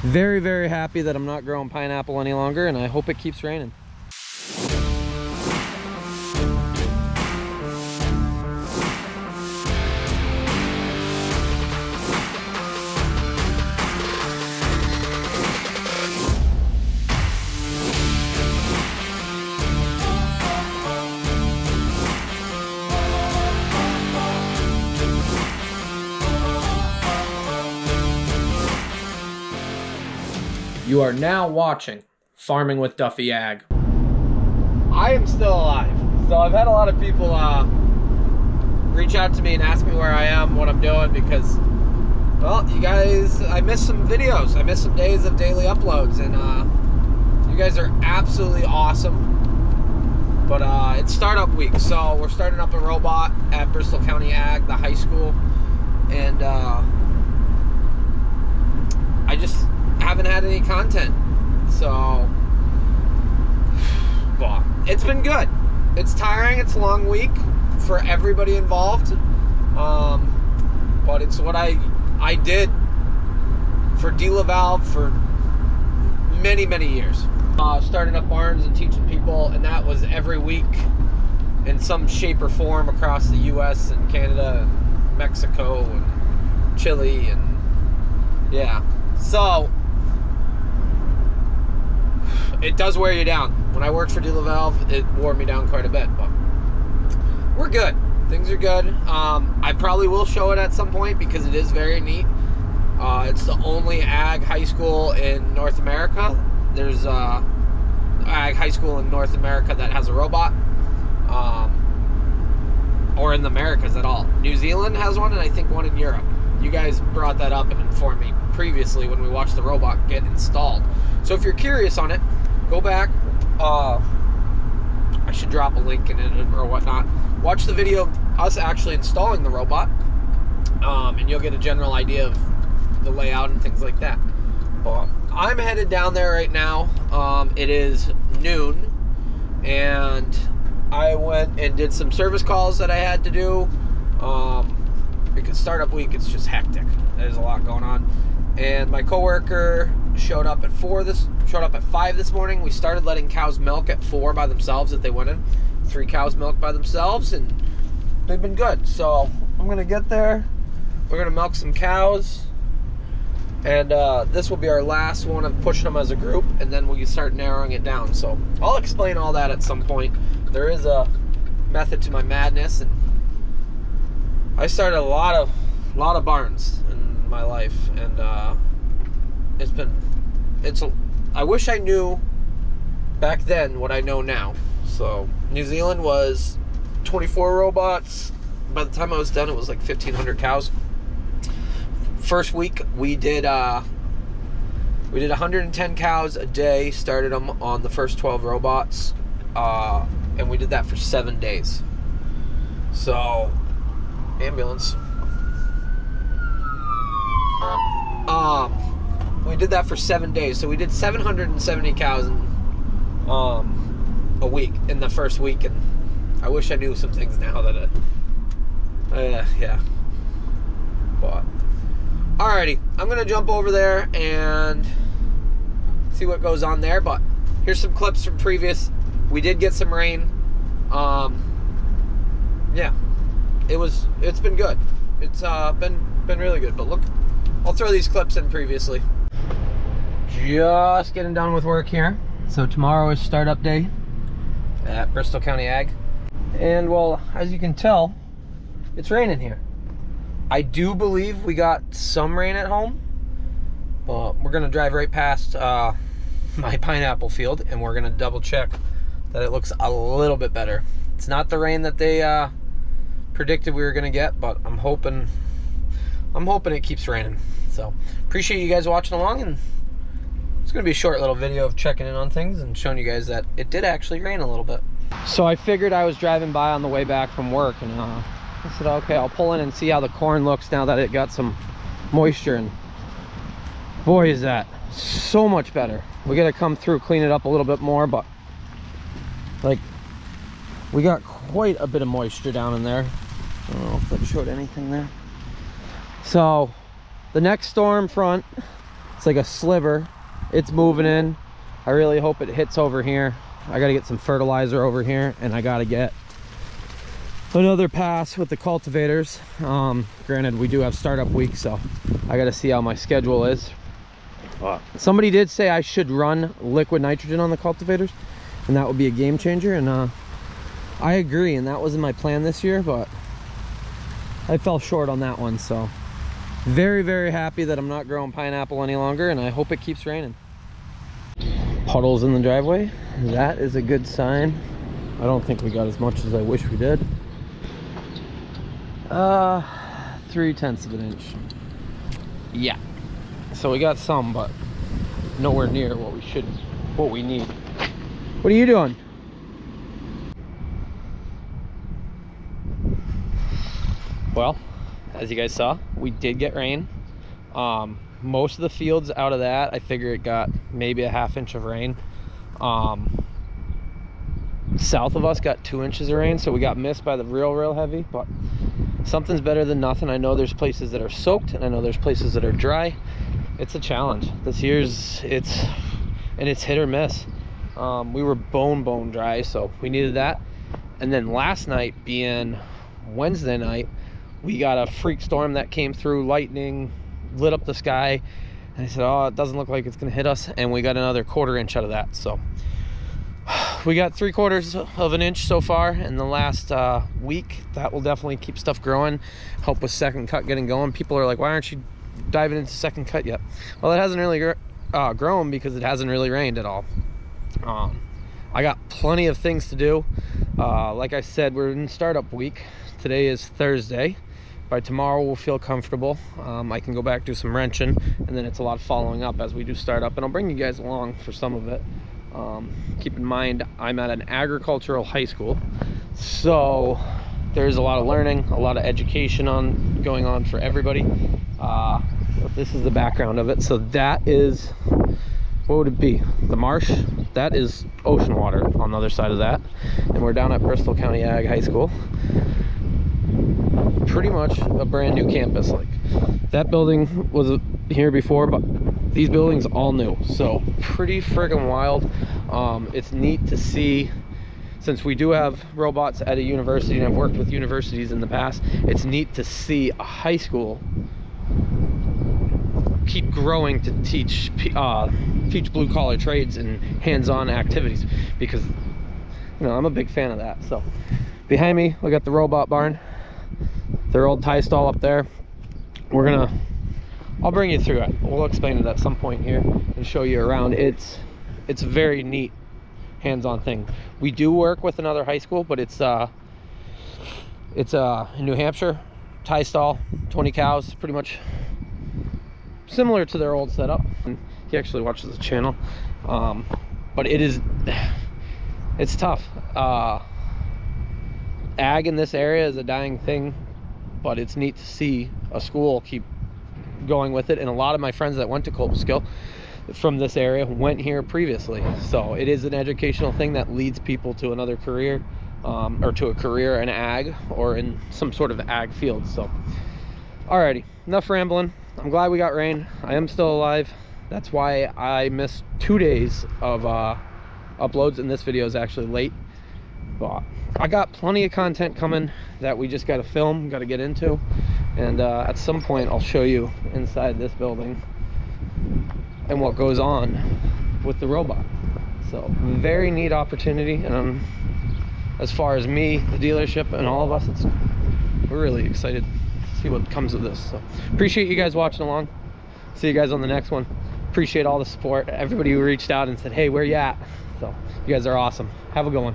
Very, very happy that I'm not growing pineapple any longer, and I hope it keeps raining. You are now watching Farming with Duffy Ag. I am still alive. So I've had a lot of people reach out to me and ask me where I am, what I'm doing, because, well, you guys, I missed some videos. I missed some days of daily uploads, and you guys are absolutely awesome. But it's startup week, so we're starting up a robot at Bristol County Ag, the high school, and I just haven't had any content, so well, it's been good. It's tiring, it's a long week for everybody involved, but it's what I did for DeLaval for many years, starting up barns and teaching people, and that was every week in some shape or form across the US and Canada and Mexico and Chile, and yeah, so it does wear you down. When I worked for DeLaval, it wore me down quite a bit, but we're good. Things are good. I probably will show it at some point because it is very neat. It's the only ag high school in North America. There's ag high school in North America that has a robot, or in the Americas at all. New Zealand has one, and I think one in Europe. You guys brought that up and informed me previously when we watched the robot get installed. So if you're curious on it, go back. I should drop a link in it or whatnot. Watch the video of us actually installing the robot, and you'll get a general idea of the layout and things like that. But I'm headed down there right now. It is noon, and I went and did some service calls that I had to do, because startup week, it's just hectic. There's a lot going on. And my coworker showed up at 5 this morning. We started letting cows milk at 4 by themselves if they went in. 3 cows milk by themselves, and they've been good. So I'm gonna get there. We're gonna milk some cows, and this will be our last one of pushing them as a group, and then we'll start narrowing it down. So I'll explain all that at some point. There is a method to my madness, and I started a lot of barns in my life, and I wish I knew back then what I know now. So New Zealand was 24 robots. By the time I was done, it was like 1,500 cows. First week we did 110 cows a day. Started them on the first 12 robots, and we did that for 7 days. So ambulance. We did that for 7 days, so we did 770 cows a week in the first week, and I wish I knew some things now that yeah. But alrighty, I'm gonna jump over there and see what goes on there. But here's some clips from previous. We did get some rain. Yeah, it's been good. It's been really good. But look, I'll throw these clips in previously. Just getting done with work here. So tomorrow is startup day at Bristol County Ag. And well, as you can tell, it's raining here. I do believe we got some rain at home, but we're gonna drive right past my pineapple field, and we're gonna double check that it looks a little bit better. It's not the rain that they predicted we were gonna get, but I'm hoping it keeps raining. So appreciate you guys watching along, and it's gonna be a short little video of checking in on things and showing you guys that it did actually rain a little bit. So I figured I was driving by on the way back from work, and I said, okay, I'll pull in and see how the corn looks now that it got some moisture, and boy, is that so much better. We gotta come through, clean it up a little bit more, but like, we got quite a bit of moisture down in there. I don't know if that showed anything there. So the next storm front It's like a sliver. It's moving in. I really hope it hits over here. I got to get some fertilizer over here, and I got to get another pass with the cultivators. Granted, we do have startup week, so I got to see how my schedule is. Somebody did say I should run liquid nitrogen on the cultivators, and that would be a game changer, and I agree, and that wasn't my plan this year, but I fell short on that one. So very, very happy that I'm not growing pineapple any longer, and I hope it keeps raining. Puddles in the driveway, that is a good sign. I don't think we got as much as I wish we did. 3/10 of an inch. Yeah, so we got some, but nowhere near what we need. What are you doing? Well, as you guys saw, we did get rain. Most of the fields out of that, I figure it got maybe a ½ inch of rain. South of us got 2 inches of rain, so we got missed by the real heavy, but something's better than nothing. I know there's places that are soaked, and I know there's places that are dry. It's a challenge. This year's, it's hit or miss. We were bone dry, so we needed that. And then last night, being Wednesday night, we got a freak storm that came through, lightning lit up the sky, and I said, oh, it doesn't look like it's gonna hit us, and we got another ½ inch out of that. So we got 3/4 of an inch so far in the last week. That will definitely keep stuff growing, help with second cut getting going. People are like, why aren't you diving into second cut yet? Well, it hasn't really grown because it hasn't really rained at all. I got plenty of things to do. Like I said, we're in startup week. Today is Thursday. By tomorrow we'll feel comfortable. I can go back, do some wrenching, and then it's a lot of following up as we do startup, and I'll bring you guys along for some of it. Keep in mind, I'm at an agricultural high school, so there's a lot of learning, a lot of education going on for everybody. But this is the background of it. So that is, what would it be? The marsh? That is ocean water on the other side of that. And we're down at Bristol County Ag High School. Pretty much a brand new campus. Like, that building was here before, but these buildings all new, so pretty friggin' wild. It's neat to see, since we do have robots at a university, and I've worked with universities in the past, it's neat to see a high school keep growing to teach blue-collar trades and hands-on activities, because, you know, I'm a big fan of that. So behind me we got the robot barn, their old tie stall up there. I'll bring you through it. We'll explain it at some point here and show you around. It's a very neat hands-on thing. We do work with another high school, but it's in New Hampshire, tie stall, 20 cows, pretty much similar to their old setup. And he actually watches the channel, but it's tough. Ag in this area is a dying thing, but it's neat to see a school keep going with it. And a lot of my friends that went to Colebskill from this area went here previously, so it is an educational thing that leads people to another career, or to a career in ag or in some sort of ag field. So alrighty, enough rambling. I'm glad we got rain. I am still alive. That's why I missed 2 days of uploads, and this video is actually late, but I got plenty of content coming that we just got to film, got to get into, and at some point I'll show you inside this building and what goes on with the robot. So very neat opportunity, and as far as me, the dealership, and all of us, we're really excited to see what comes of this. So appreciate you guys watching along. See you guys on the next one. Appreciate all the support, everybody who reached out and said, hey, where you at? So you guys are awesome. Have a good one.